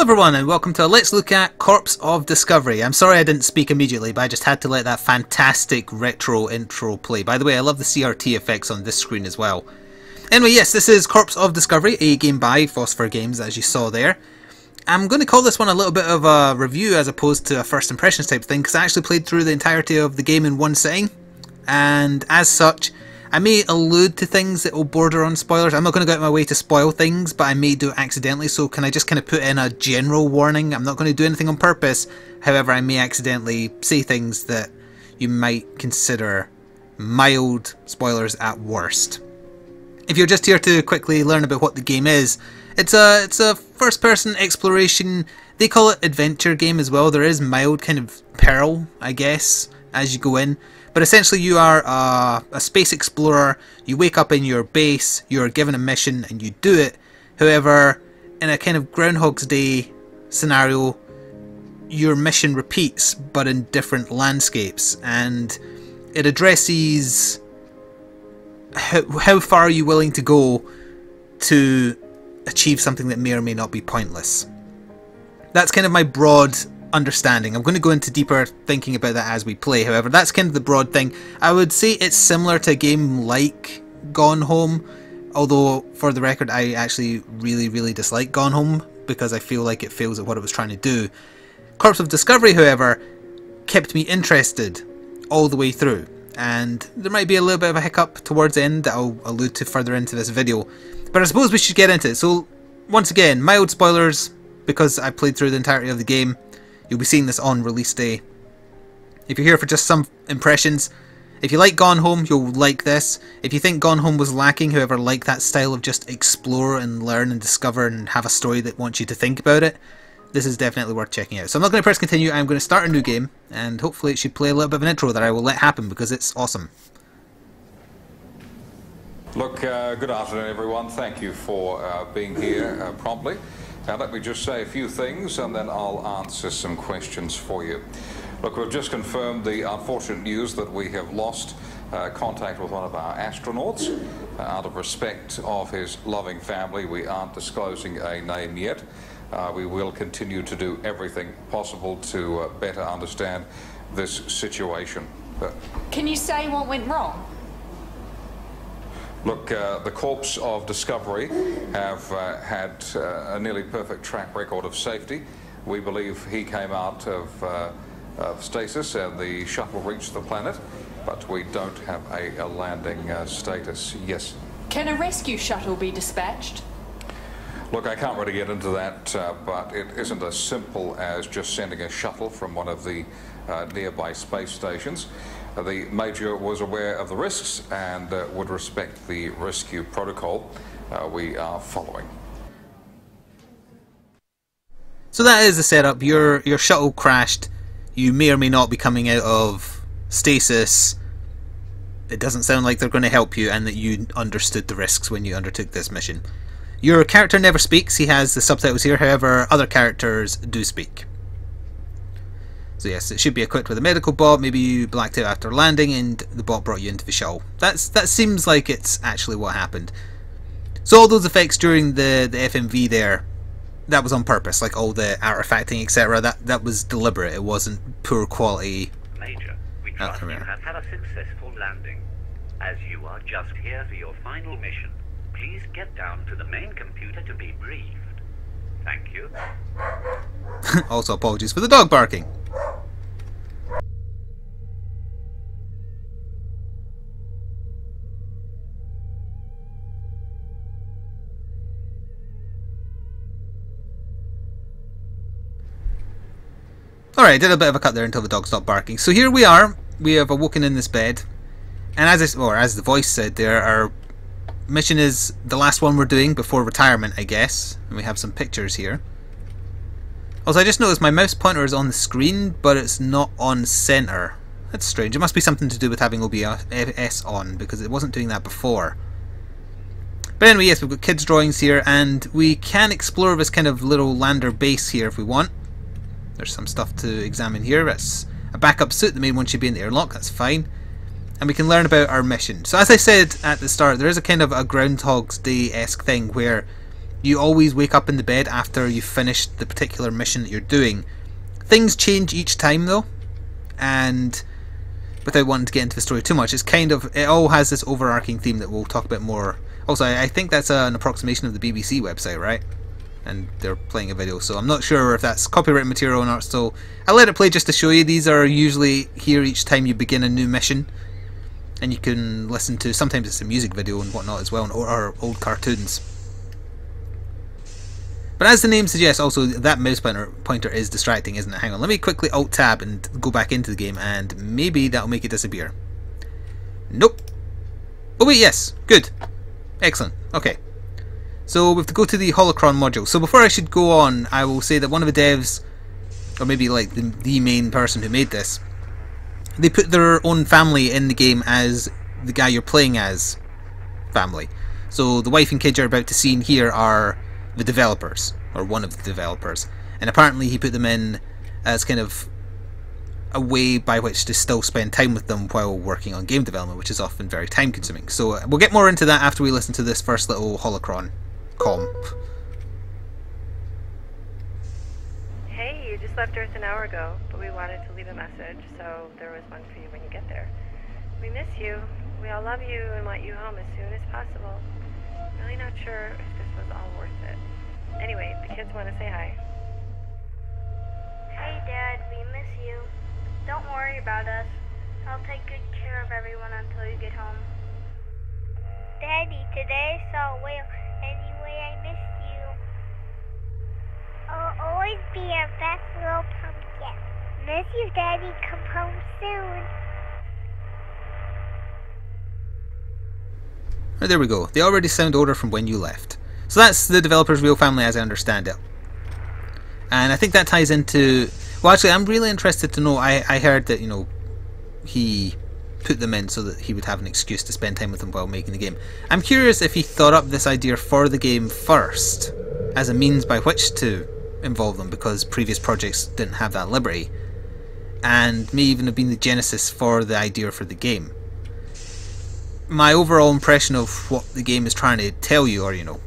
Hello everyone and welcome to Let's Look at Corpse of Discovery. I'm sorry I didn't speak immediately, but I just had to let that fantastic retro intro play. By the way, I love the CRT effects on this screen as well. Anyway, yes, this is Corpse of Discovery, a game by Phosphor Games, as you saw there. I'm going to call this one a little bit of a review as opposed to a first impressions type thing, because I actually played through the entirety of the game in one sitting, and as such, I may allude to things that will border on spoilers. I'm not going to go out of my way to spoil things, but I may do it accidentally, so can I just kind of put in a general warning? I'm not going to do anything on purpose, however I may accidentally say things that you might consider mild spoilers at worst. If you're just here to quickly learn about what the game is, it's a first-person exploration, they call it adventure game as well. There is mild kind of peril, I guess, as you go in. But essentially you are a space explorer, you wake up in your base, you're given a mission and you do it. However, in a kind of Groundhog's Day scenario, your mission repeats but in different landscapes, and it addresses how far are you willing to go to achieve something that may or may not be pointless. That's kind of my broad understanding. I'm going to go into deeper thinking about that as we play, however that's kind of the broad thing. I would say it's similar to a game like Gone Home, although for the record I actually really dislike Gone Home because I feel like it fails at what it was trying to do. Corpse of Discovery, however, kept me interested all the way through, and there might be a little bit of a hiccup towards the end that I'll allude to further into this video, but I suppose we should get into it. So once again, mild spoilers because I played through the entirety of the game. You'll be seeing this on release day. If you're here for just some impressions, if you like Gone Home, you'll like this. If you think Gone Home was lacking, however, like that style of just explore and learn and discover and have a story that wants you to think about it, this is definitely worth checking out. So I'm not going to press continue, I'm going to start a new game, and hopefully it should play a little bit of an intro that I will let happen because it's awesome. Look, good afternoon everyone. Thank you for being here promptly. Now let me just say a few things and then I'll answer some questions for you. Look, we've just confirmed the unfortunate news that we have lost contact with one of our astronauts. Out of respect of his loving family, we aren't disclosing a name yet. We will continue to do everything possible to better understand this situation. Can you say what went wrong? Look, the Corpse of Discovery have had a nearly perfect track record of safety. We believe he came out of stasis and the shuttle reached the planet, but we don't have a landing status. Yes? Can a rescue shuttle be dispatched? Look, I can't really get into that, but it isn't as simple as just sending a shuttle from one of the nearby space stations. The Major was aware of the risks and would respect the rescue protocol we are following. So that is the setup. Your shuttle crashed. You may or may not be coming out of stasis. It doesn't sound like they're going to help you, and that you understood the risks when you undertook this mission. Your character never speaks. He has the subtitles here, however other characters do speak. So yes, it should be equipped with a medical bot. Maybe you blacked out after landing and the bot brought you into the shuttle. That seems like it's actually what happened. So all those effects during the FMV there, that was on purpose, like all the artifacting, etc. That was deliberate. It wasn't poor quality. Major, we trust you have had a successful landing. As you are just here for your final mission, please get down to the main computer to be briefed. Thank you. Also apologies for the dog barking. Alright, I did a bit of a cut there until the dog stopped barking. So here we are. We have awoken in this bed. And as the voice said there, our mission is the last one we're doing before retirement, I guess. And we have some pictures here. Also, I just noticed my mouse pointer is on the screen, but it's not on center. That's strange. It must be something to do with having OBS on, because it wasn't doing that before. But anyway, yes, we've got kids' drawings here, and we can explore this kind of little lander base here if we want. There's some stuff to examine here. That's a backup suit. The main one should be in the airlock. That's fine. And we can learn about our mission. So as I said at the start, there is a kind of a Groundhog's Day-esque thing where you always wake up in the bed after you've finished the particular mission that you're doing. Things change each time though, and without wanting to get into the story too much, it all has this overarching theme that we'll talk about more. Also, I think that's an approximation of the BBC website, right? And they're playing a video, so I'm not sure if that's copyright material or not, so I let it play just to show you. These are usually here each time you begin a new mission, and you can listen to, sometimes it's a music video and whatnot as well, or old cartoons. But as the name suggests, also that mouse pointer is distracting, isn't it? Hang on, let me quickly Alt-Tab and go back into the game, and maybe that'll make it disappear. Nope. Oh wait, yes, good. Excellent, okay. So we have to go to the holocron module. So before I should go on, I will say that one of the devs, or maybe like the main person who made this, they put their own family in the game as the guy you're playing as family. So the wife and kids you're about to see in here are the developers, or one of the developers. And apparently he put them in as kind of a way by which to still spend time with them while working on game development, which is often very time consuming. So we'll get more into that after we listen to this first little holocron. Hey, you just left Earth an hour ago, but we wanted to leave a message, so there was one for you when you get there. We miss you. We all love you and want you home as soon as possible. Really not sure if this was all worth it. Anyway, the kids want to say hi. Hey, Dad, we miss you. Don't worry about us. I'll take good care of everyone until you get home. Daddy, today I saw a whale. Anyway, I miss you. I'll always be a fast little pumpkin. Miss you, Daddy. Come home soon. Oh, there we go. They already sound older from when you left. So that's the developer's real family as I understand it. And I think that ties into... Well, actually, I'm really interested to know. I heard that, you know, he put them in so that he would have an excuse to spend time with them while making the game. I'm curious if he thought up this idea for the game first as a means by which to involve them, because previous projects didn't have that liberty, and may even have been the genesis for the idea for the game. My overall impression of what the game is trying to tell you, or, you know,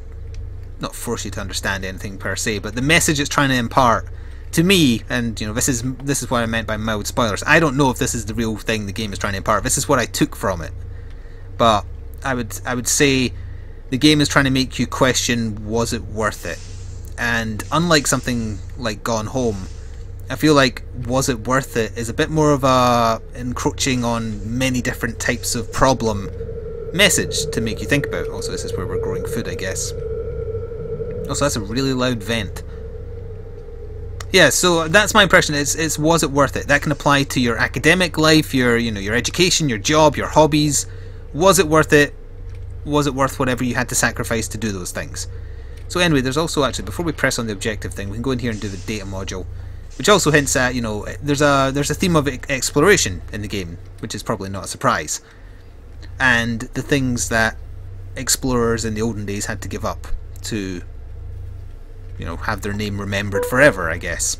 not force you to understand anything per se, but the message it's trying to impart to me, and you know, this is what I meant by mild spoilers. I don't know if this is the real thing the game is trying to impart. This is what I took from it, but I would say the game is trying to make you question, was it worth it? And unlike something like Gone Home, I feel like was it worth it is a bit more of a encroaching on many different types of problem message to make you think about. Also, this is where we're growing food, I guess. Also, that's a really loud vent. Yeah, so that's my impression. It's was it worth it? That can apply to your academic life, your education, your job, your hobbies. Was it worth it? Was it worth whatever you had to sacrifice to do those things? So anyway, there's also actually, before we press on the objective thing, we can go in here and do the data module, which also hints at, you know, there's a theme of exploration in the game, which is probably not a surprise, and the things that explorers in the olden days had to give up to, you know, have their name remembered forever, I guess.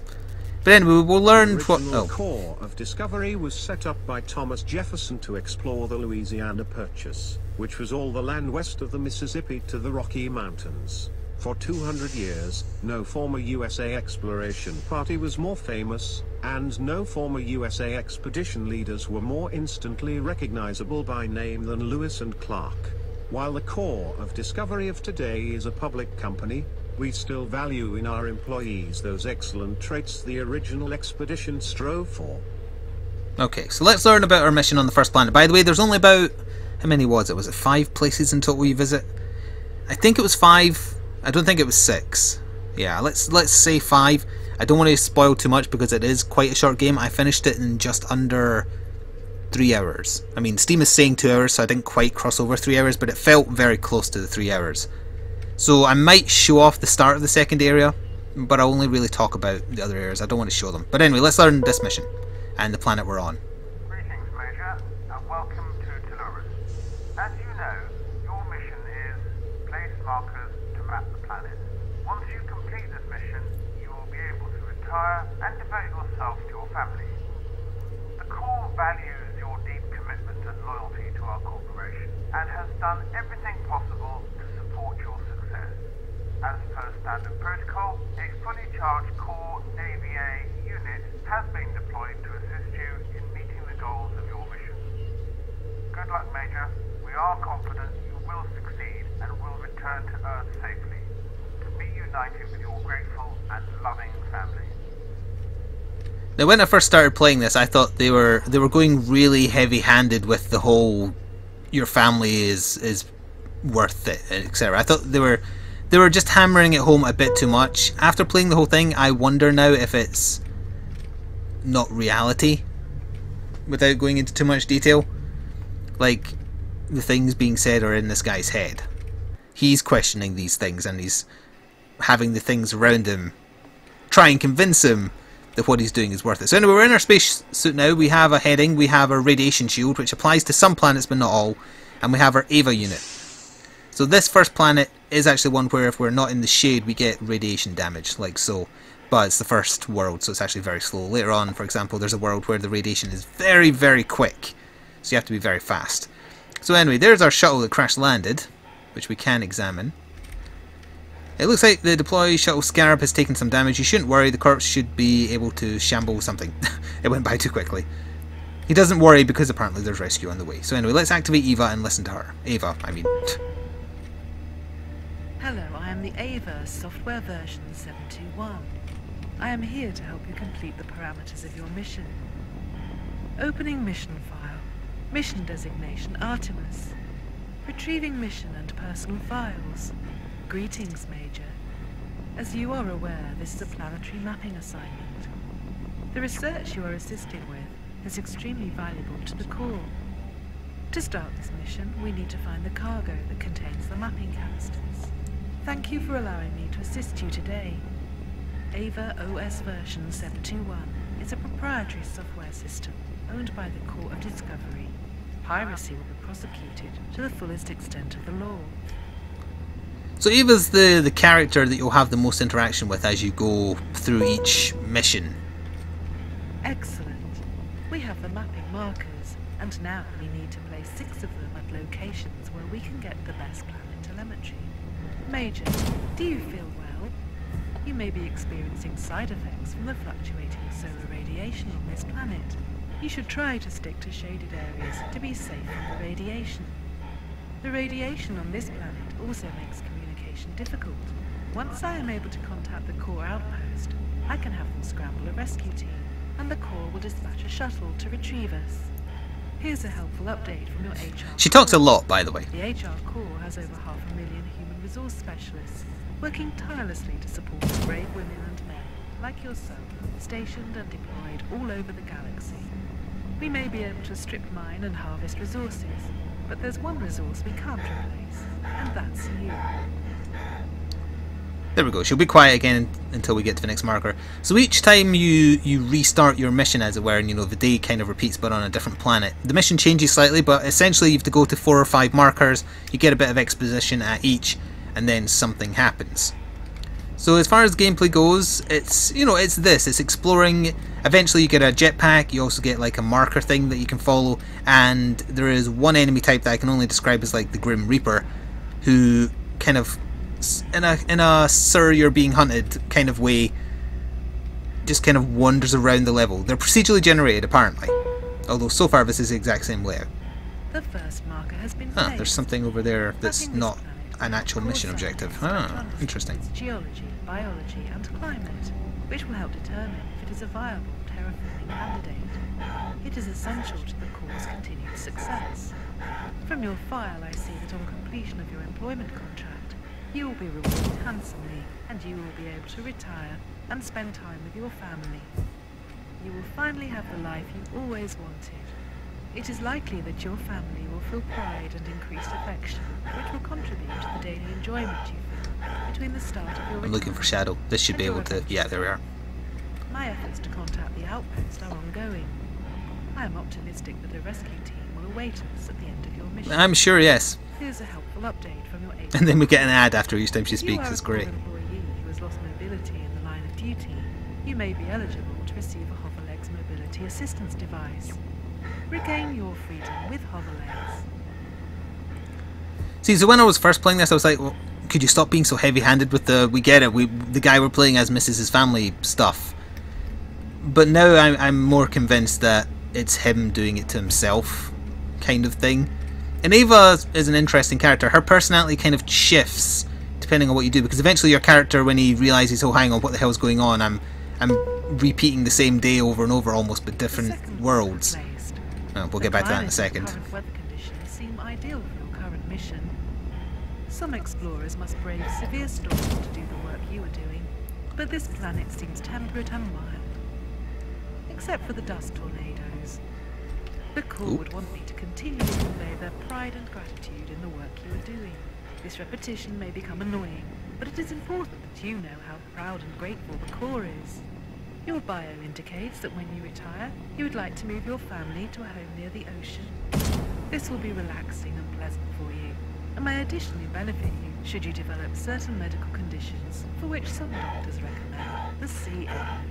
But anyway, we'll learn what... The core of Discovery was set up by Thomas Jefferson to explore the Louisiana Purchase, which was all the land west of the Mississippi to the Rocky Mountains. For 200 years, no former USA exploration party was more famous, and no former USA expedition leaders were more instantly recognizable by name than Lewis and Clark. While the core of Discovery of today is a public company, we still value in our employees those excellent traits the original expedition strove for. Okay, so let's learn about our mission on the first planet. By the way, there's only about... How many was it? Was it 5 places in total you visit? I think it was 5. I don't think it was 6. Yeah, let's say 5. I don't want to spoil too much because it is quite a short game. I finished it in just under 3 hours. I mean, Steam is saying 2 hours, so I didn't quite cross over 3 hours, but it felt very close to the 3 hours. So I might show off the start of the second area, but I'll only really talk about the other areas. I don't want to show them. But anyway, let's learn this mission and the planet we're on. Greetings, Major, and welcome to Dolores. As you know, your mission is place markers to map the planet. Once you complete this mission, you will be able to retire and devote yourself to your family. The Corps values your deep commitment and loyalty to our corporation and has done everything possible to support your success. As standard protocol, a fully charged core AVA unit has been deployed to assist you in meeting the goals of your mission. Good luck, Major. We are confident you will succeed and will return to Earth safely, to be united with your grateful and loving family. Now, when I first started playing this, I thought they were going really heavy-handed with the whole "your family is worth it," etc. I thought they were just hammering it home a bit too much. After playing the whole thing, I wonder now if it's not reality, without going into too much detail. Like, the things being said are in this guy's head. He's questioning these things, and he's having the things around him try and convince him that what he's doing is worth it. So anyway, we're in our space suit now. We have a heading, we have a radiation shield, which applies to some planets but not all, and we have our Ava unit. So this first planet is actually one where if we're not in the shade we get radiation damage, like so. But it's the first world, so it's actually very slow. Later on, for example, there's a world where the radiation is very, very quick. So you have to be very fast. So anyway, there's our shuttle that crash landed, which we can examine. It looks like the deploy shuttle Scarab has taken some damage. You shouldn't worry, the corpse should be able to shamble something. It went by too quickly. He doesn't worry because apparently there's rescue on the way. So anyway, let's activate Eva and listen to her. Ava, I mean. Hello, I am the Ava software version 721. I am here to help you complete the parameters of your mission. Opening mission file. Mission designation Artemis. Retrieving mission and personal files. Greetings, Major. As you are aware, this is a planetary mapping assignment. The research you are assisting with is extremely valuable to the Corps. To start this mission, we need to find the cargo that contains the mapping canisters. Thank you for allowing me to assist you today. Ava OS version 721 is a proprietary software system owned by the Corps of Discovery. Piracy will be prosecuted to the fullest extent of the law. So Ava's the character that you'll have the most interaction with as you go through each mission. Excellent. We have the mapping markers, and now we need to place 6 of them at locations where we can get the best planet telemetry. Major, do you feel well? You may be experiencing side effects from the fluctuating solar radiation on this planet. You should try to stick to shaded areas to be safe from the radiation. The radiation on this planet also makes communication difficult. Once I am able to contact the Corps outpost, I can have them scramble a rescue team, and the Corps will dispatch a shuttle to retrieve us. Here's a helpful update from your HR. She talks a lot, by the way. The HR Corps has over 500,000 human resource specialists working tirelessly to support brave women and men like yourself, stationed and deployed all over the galaxy. We may be able to strip mine and harvest resources, but there's one resource we can't replace, and that's you. There we go. She'll be quiet again until we get to the next marker. So each time you restart your mission, as it were, and you know the day kind of repeats but on a different planet, the mission changes slightly, but essentially you have to go to 4 or 5 markers, you get a bit of exposition at each, and then something happens. So as far as gameplay goes, it's it's exploring. Eventually you get a jetpack, you also get like a marker thing that you can follow, and there is one enemy type that I can only describe as like the Grim Reaper, who kind of in a sir you're being hunted kind of way just kind of wanders around the level. They're procedurally generated apparently, although so far this is the exact same layout. The first marker has been Ah, there's something over there that's not an actual mission objective. Ah, interesting. Geology, biology and climate, which will help determine if it is a viable terraforming candidate. It is essential to the Corps' continued success. From your file I see that on completion of your employment contract, you will be rewarded handsomely, and you will be able to retire and spend time with your family. You will finally have the life you always wanted. It is likely that your family will feel pride and increased affection, which will contribute to the daily enjoyment you feel between the start of your I'm looking for Shadow. This should be able to... Yeah, there we are. My efforts to contact the outpost are ongoing. I am optimistic that a rescue team will await us at the end of your mission. I'm sure, yes. Here's a helpful update from your agent. And then we get an ad after each time she speaks. It's great. If you are a Corps employee who has lost mobility in the line of duty, you may be eligible to receive a HoverLegs mobility assistance device. Regain your freedom with HoverLegs. See, so when I was first playing this, I was like, well, could you stop being so heavy-handed with the, we get it, the guy we're playing as misses his family stuff. But now I'm more convinced that it's him doing it to himself, kind of thing. And Ava is an interesting character. Her personality kind of shifts depending on what you do, because eventually your character, when he realises, oh hang on, what the hell's going on, I'm repeating the same day over and over almost, but different worlds. Oh, we'll get back to that in a second. Current weather conditions seem ideal for your current mission. Some explorers must brave severe storms to do the work you are doing, but this planet seems temperate and mild. Except for the dust tornadoes. The Corps would want me to continually convey their pride and gratitude in the work you are doing. This repetition may become annoying, but it is important that you know how proud and grateful the Corps is. Your bio indicates that when you retire, you would like to move your family to a home near the ocean. This will be relaxing and pleasant for you, and may additionally benefit you should you develop certain medical conditions for which some doctors recommend the sea air.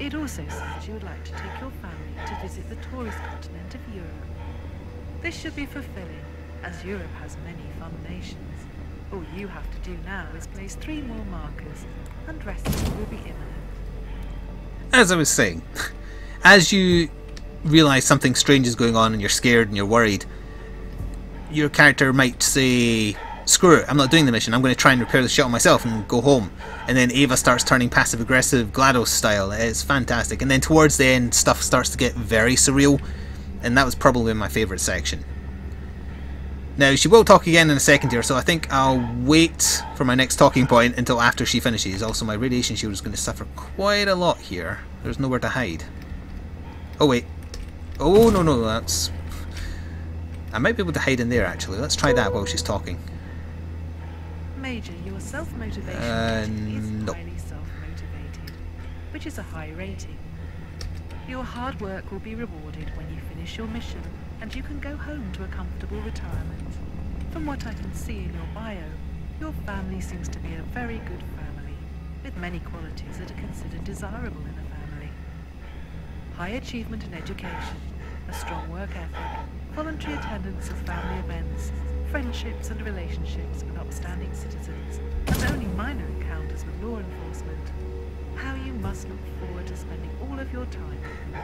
It also says you would like to take your family to visit the tourist continent of Europe. This should be fulfilling, as Europe has many fun nations. All you have to do now is place 3 more markers, and rescue will be imminent. As I was saying, as you realise something strange is going on and you're scared and you're worried, your character might say, screw it, I'm not doing the mission, I'm going to try and repair the shuttle myself and go home. And then Ava starts turning passive-aggressive GLaDOS style. It's fantastic. And then towards the end, stuff starts to get very surreal, and that was probably my favourite section. Now, she will talk again in a second here, so I think I'll wait for my next talking point until after she finishes. Also, my radiation shield is going to suffer quite a lot here. There's nowhere to hide. Oh, wait. Oh, no, that's... I might be able to hide in there, actually. Let's try that while she's talking. Major, your self-motivation is highly self-motivated, which is a high rating. Your hard work will be rewarded when you finish your mission, and you can go home to a comfortable retirement. From what I can see in your bio, your family seems to be a very good family, with many qualities that are considered desirable in a family. High achievement in education, a strong work ethic, voluntary attendance of family events, friendships and relationships with upstanding citizens, and only minor encounters with law enforcement. How you must look forward to spending all of your time with them.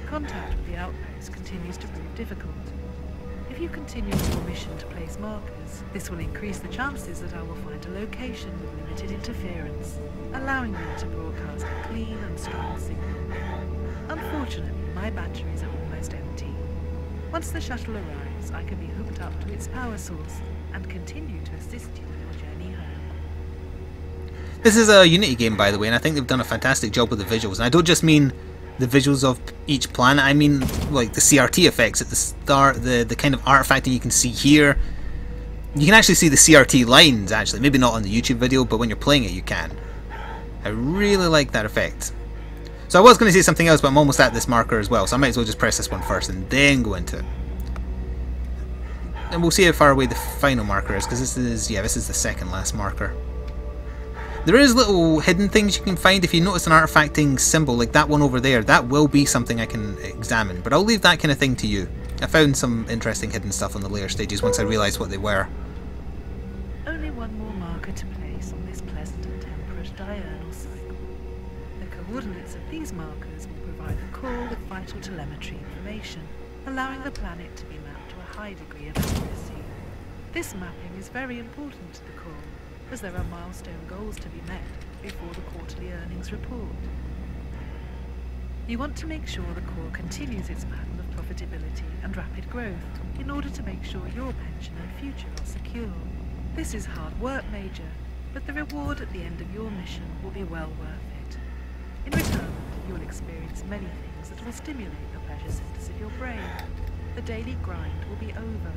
Contact with the outpost continues to prove difficult. If you continue with your mission to place markers, this will increase the chances that I will find a location with limited interference, allowing me to broadcast a clean and strong signal. Unfortunately, my batteries are almost empty. Once the shuttle arrives, I can be hooked up to its power source and continue to assist you in your journey home. This is a Unity game, by the way, and I think they've done a fantastic job with the visuals. And I don't just mean the visuals of each planet, I mean like the CRT effects at the start, the kind of artifacting you can see here. You can actually see the CRT lines, actually. Maybe not on the YouTube video, but when you're playing it you can. I really like that effect. So I was going to say something else, but I'm almost at this marker as well, so I might as well just press this one first and then go into it. And we'll see how far away the final marker is, because this is the second last marker. There is little hidden things you can find. If you notice an artifacting symbol like that one over there, that will be something I can examine, but I'll leave that kind of thing to you. I found some interesting hidden stuff on the later stages once I realised what they were. Only one more marker to place on this pleasant and temperate diurnal cycle. The coordinates of these markers will provide the Corps with vital telemetry information, allowing the planet to be mapped to a high degree of accuracy. This mapping is very important to the Corps, as there are milestone goals to be met before the quarterly earnings report. You want to make sure the Corps continues its pattern of profitability and rapid growth in order to make sure your pension and future are secure. This is hard work, Major, but the reward at the end of your mission will be well worth it. In return, you will experience many things that will stimulate the pleasure centers of your brain. The daily grind will be over.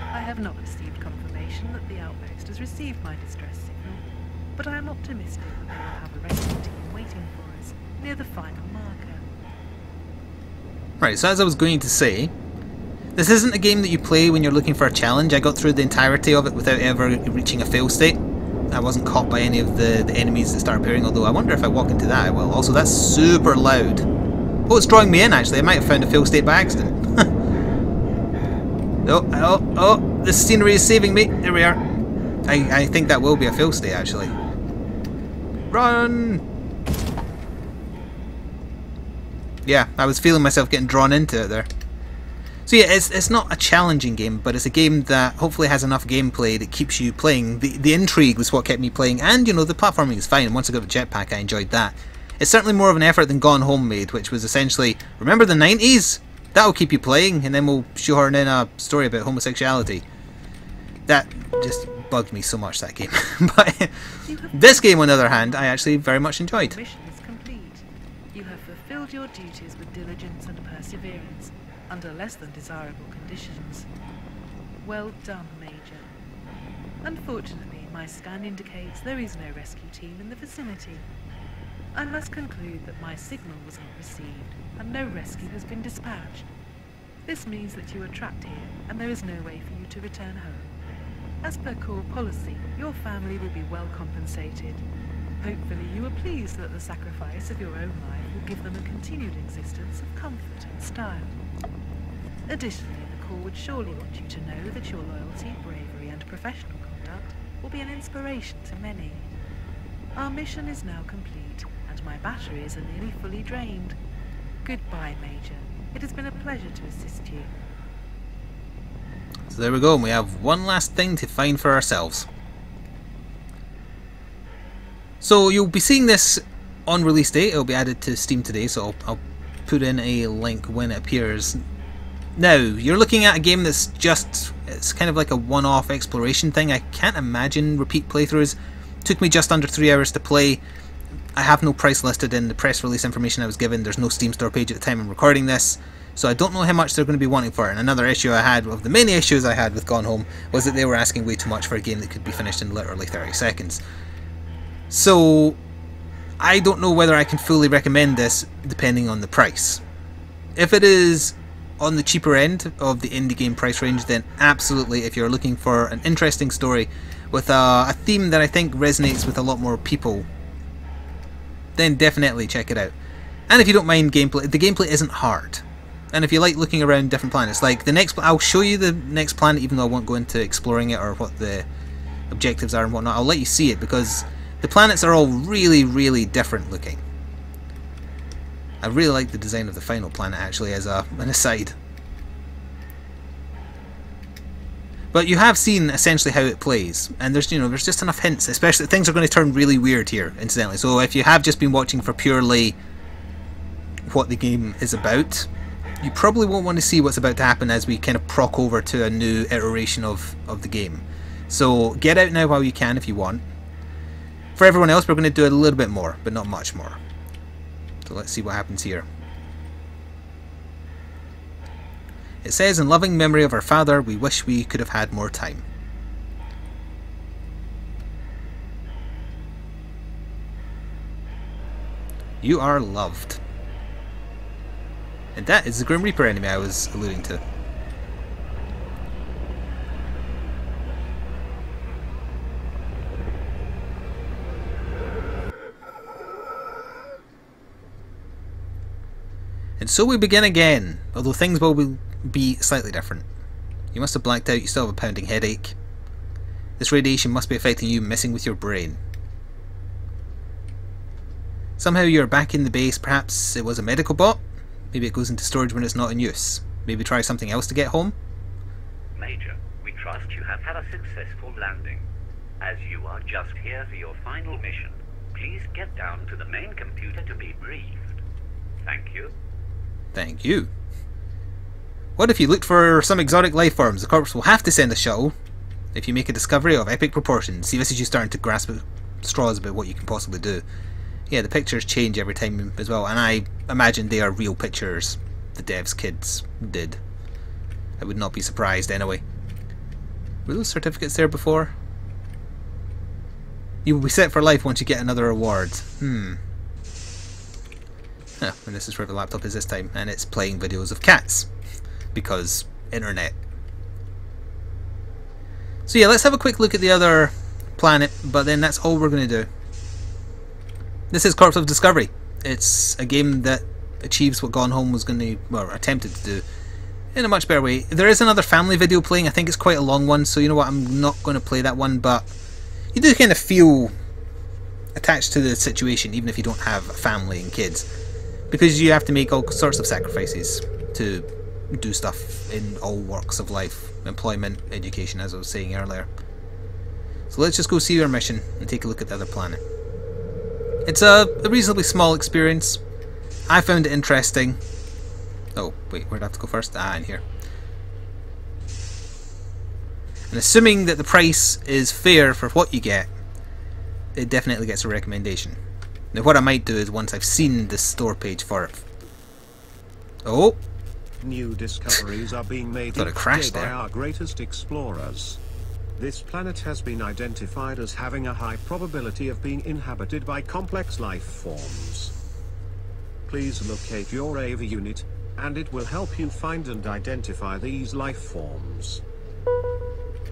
I have not received confirmation that the outpost has received my distress signal, but I am optimistic that they will have a rescue team waiting for us near the final marker. Right, so as I was going to say, this isn't a game that you play when you're looking for a challenge. I got through the entirety of it without ever reaching a fail state. I wasn't caught by any of the enemies that start appearing, although I wonder if I walk into that I will. Also, that's super loud. Oh, it's drawing me in actually. I might have found a fail state by accident. Oh, the scenery is saving me. There we are. I think that will be a fail state, actually. Run! Yeah, I was feeling myself getting drawn into it there. So yeah, it's not a challenging game, but it's a game that hopefully has enough gameplay that keeps you playing. The intrigue was what kept me playing, and you know, the platforming is fine, and once I got the jetpack I enjoyed that. It's certainly more of an effort than Gone Home made, which was essentially, remember the 90s? That'll keep you playing, and then we'll shoehorn in a story about homosexuality. That just bugged me so much, that game. But this game, on the other hand, I actually very much enjoyed. Mission is complete. You have fulfilled your duties with diligence and perseverance, under less than desirable conditions. Well done, Major. Unfortunately, my scan indicates there is no rescue team in the vicinity. I must conclude that my signal was not received, and no rescue has been dispatched. This means that you are trapped here, and there is no way for you to return home. As per core policy, your family will be well compensated. Hopefully you are pleased that the sacrifice of your own life will give them a continued existence of comfort and style. Additionally, the Corps would surely want you to know that your loyalty, bravery and professional conduct will be an inspiration to many. Our mission is now complete, and my batteries are nearly fully drained. Goodbye, Major. It has been a pleasure to assist you. So there we go, and we have one last thing to find for ourselves. So you'll be seeing this on release date. It'll be added to Steam today, so I'll put in a link when it appears. Now, you're looking at a game that's just, it's kind of like a one-off exploration thing. I can't imagine repeat playthroughs. Took me just under 3 hours to play. I have no price listed in the press release information I was given. There's no Steam store page at the time I'm recording this, so I don't know how much they're going to be wanting for it. And another issue I had, of the many issues I had with Gone Home, was that they were asking way too much for a game that could be finished in literally 30 seconds. So I don't know whether I can fully recommend this depending on the price. If it is on the cheaper end of the indie game price range, then absolutely, if you're looking for an interesting story with a theme that I think resonates with a lot more people, then definitely check it out. And if you don't mind gameplay, the gameplay isn't hard. And if you like looking around different planets, like the next, I'll show you the next planet even though I won't go into exploring it or what the objectives are and whatnot. I'll let you see it because the planets are all really, really different looking. I really like the design of the final planet actually, as an aside. But you have seen essentially how it plays, and there's just enough hints, especially things are going to turn really weird here, incidentally. So if you have just been watching for purely what the game is about, you probably won't want to see what's about to happen as we kind of proc over to a new iteration of the game. So get out now while you can if you want. For everyone else, we're going to do a little bit more, but not much more. So let's see what happens here. It says, in loving memory of our father, we wish we could have had more time. You are loved. And that is the Grim Reaper enemy I was alluding to. And so we begin again, although things will be slightly different. You must have blacked out, you still have a pounding headache. This radiation must be affecting you, messing with your brain. Somehow you're back in the base, perhaps it was a medical bot? Maybe it goes into storage when it's not in use. Maybe try something else to get home? Major, we trust you have had a successful landing. As you are just here for your final mission, please get down to the main computer to be briefed. Thank you. Thank you. What if you looked for some exotic life forms? The Corps will have to send a shuttle if you make a discovery of epic proportions. See, this is you starting to grasp at straws about what you can possibly do. Yeah, the pictures change every time as well, and I imagine they are real pictures the devs' kids did. I would not be surprised anyway. Were those certificates there before? You will be set for life once you get another award. Huh, and this is where the laptop is this time, and it's playing videos of cats. Because internet. So yeah, let's have a quick look at the other planet, but then that's all we're going to do. This is Corps of Discovery. It's a game that achieves what Gone Home was going to, well, attempted to do. in a much better way. There is another family video playing. I think it's quite a long one, so you know what, I'm not going to play that one, but you do kind of feel attached to the situation even if you don't have a family and kids, because you have to make all sorts of sacrifices to do stuff in all walks of life, employment, education, as I was saying earlier. So let's just go see our mission and take a look at the other planet. It's a reasonably small experience. I found it interesting. Oh, wait, where'd I have to go first? Ah, in here. And assuming that the price is fair for what you get, it definitely gets a recommendation. Now what I might do is, once I've seen the store page for it... Oh! New discoveries are being made Thought it crashed by there. our greatest explorers. This planet has been identified as having a high probability of being inhabited by complex life forms. Please locate your AV unit, and it will help you find and identify these life forms.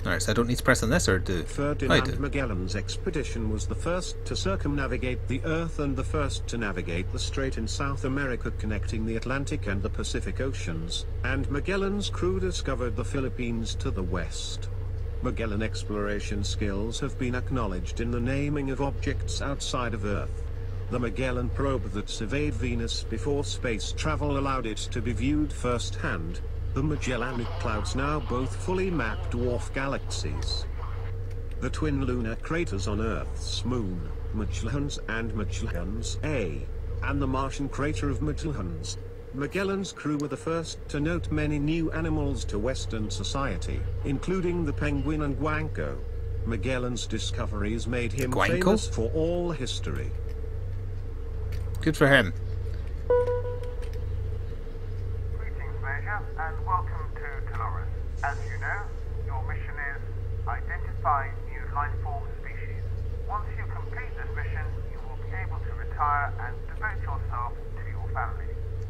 Alright, so I don't need to press on this, or do? Ferdinand Magellan's expedition was the first to circumnavigate the Earth and the first to navigate the strait in South America connecting the Atlantic and the Pacific Oceans, and Magellan's crew discovered the Philippines to the west. Magellan exploration skills have been acknowledged in the naming of objects outside of Earth. The Magellan probe that surveyed Venus before space travel allowed it to be viewed firsthand. The Magellanic Clouds now both fully map dwarf galaxies. The twin lunar craters on Earth's moon, Magellans and Magellans A, and the Martian crater of Magellans. Magellan's crew were the first to note many new animals to Western society, including the penguin and guanco. Magellan's discoveries made him famous for all history. Good for him. Greetings, Major, and welcome to Dolores. As you know, your mission is identify new life form species. Once you complete this mission, you will be able to retire and devote yourself to your family.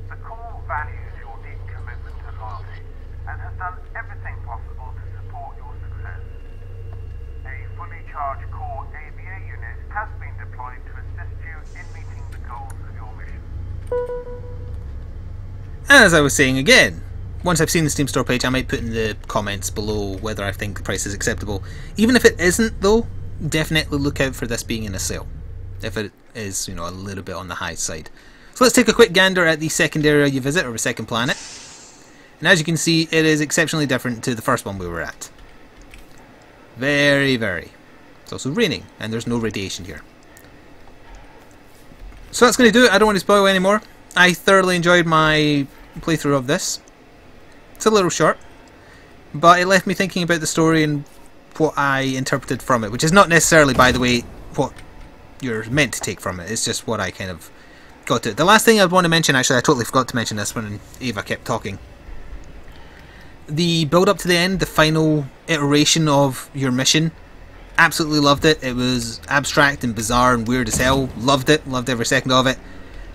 The Corps values your deep commitment and loyalty, and has done everything possible to support your success. A fully charged Corps AVA unit has been deployed to assist you in meeting the goals of your mission. As I was saying again, once I've seen the Steam store page, I might put in the comments below whether I think the price is acceptable. Even if it isn't though, definitely look out for this being in a sale. If it is, you know, a little bit on the high side. So let's take a quick gander at the second area you visit, or the second planet. And as you can see, it is exceptionally different to the first one we were at. Very, very. It's also raining, and there's no radiation here. So that's going to do it. I don't want to spoil anymore. I thoroughly enjoyed my playthrough of this. It's a little short, but it left me thinking about the story and what I interpreted from it, which is not necessarily, by the way, what you're meant to take from it. It's just what I kind of got to. The last thing I'd want to mention, actually, I totally forgot to mention this when Ava kept talking. The build up to the end, the final iteration of your mission, absolutely loved it. It was abstract and bizarre and weird as hell. Loved it. Loved every second of it.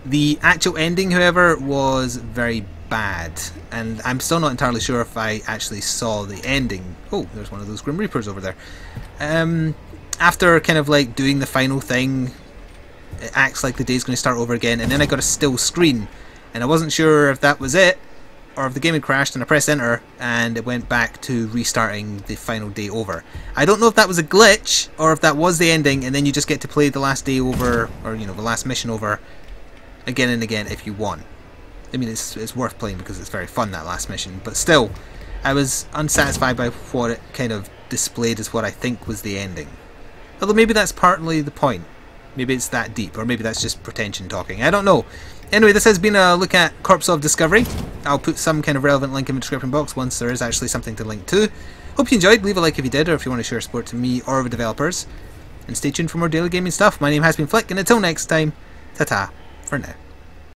The actual ending, however, was very bad, and I'm still not entirely sure if I actually saw the ending. Oh, there's one of those Grim Reapers over there. After kind of like doing the final thing, it acts like the day's going to start over again, and then I got a still screen, and I wasn't sure if that was it, or if the game had crashed, and I pressed enter, and it went back to restarting the final day over. I don't know if that was a glitch, or if that was the ending, and then you just get to play the last day over, or you know, the last mission over, again and again if you want. I mean, it's worth playing because it's very fun, that last mission, but still, I was unsatisfied by what it kind of displayed as what I think was the ending. Although maybe that's partly the point. Maybe it's that deep, or maybe that's just pretension talking. I don't know. Anyway, this has been a look at Corps of Discovery. I'll put some kind of relevant link in the description box once there is actually something to link to. Hope you enjoyed. Leave a like if you did, or if you want to share support to me or the developers. And stay tuned for more daily gaming stuff. My name has been Flik, and until next time, ta-ta for now.